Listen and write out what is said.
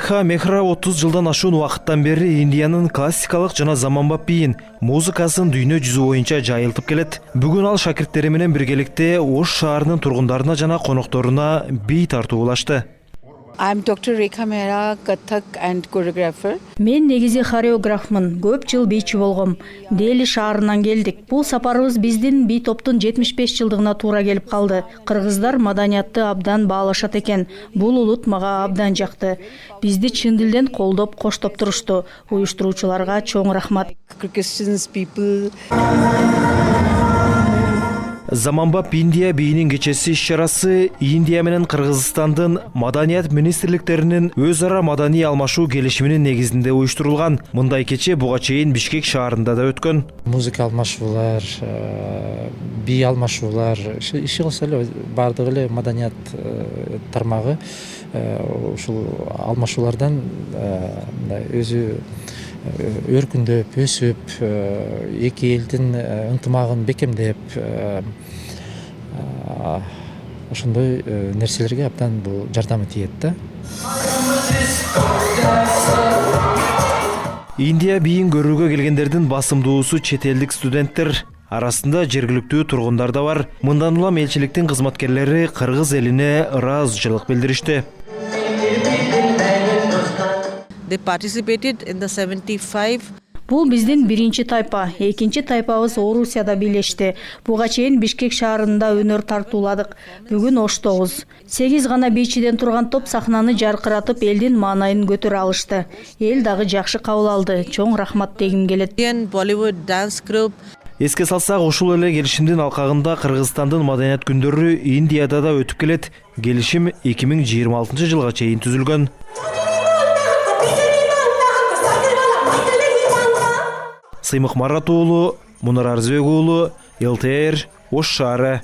Рекха Мехра 30 жылдан ашуун убакыттан бери Индиянын классикалык жана заманбап бийин музыкасын дүйнө жүзү боюнча жайылтып келет. Бүгүн ал шакирттери менен биргеликте Ош шаарынын тургундарына жана конокторуна бий тартуулашты. I'm Dr. Rekha Mehra, Kathak and choreographer. Мен негизи хореографмын. Көп жыл бийчи болгом. Дели шаарынан келдик. Бул сапарыбыз биздин бий топтун 75 жылдыгына туура келип калды. Кыргыздар маданиятты абдан баалашат экен. Бул улут мага абдан жакты. Бизди чын дилден колдоп, коштоп турушту. Уюштуруучуларга чоң рахмат. Christians people. Заманбап Индия бийинин кечеси иш-чарасы Индия менен Кыргызстандын маданият министрликтеринин өз ара маданий алмашуу келишиминин негизинде уюштурулган. Мындай кече буга чейин Бишкек шаарында да өткөн. Музыка алмашуулар, бий алмашуулар, иши кылса эле бардыгы эле маданият тармагы ушул алмашуулардан өзү өркүндөп, өсүп, эки элдин ынтымагын бекемдеп, ошондой нерселерге абдан бул жардамы тиет да. Индия бийин көрүүгө келгендердин басымдуусу чет элдик студенттер. Арасында жергиликтүү тургундар да бар. Мындан улам элчиликтин кызматкерлери кыргыз элине ыраазычылык билдиришти. They participated in the 75. Бул биздин биринчи тайпа. Экинчи тайпабыз Орусияда бийлешти. Буга чейин Бишкек шаарында өнөр тартууладык. Бүгүн Оштобуз. 8 гана бийчиден турган топ сахнаны жаркыратып, элдин маанайын көтөрө алышты. Эл дагы жакшы кабыл алды. Чоң рахмат дегим келет. Indian Bollywood dance group. Эске салсак, ушул эле келишимдин алкагында Кыргызстандын маданият күндөрү Индияда да өтүп келет. Келишим 2026 жылга чейин түзүлгөн. Сыймык Марат уулу, Мунар Арзбек уулу, ЛТР, Ош шаары.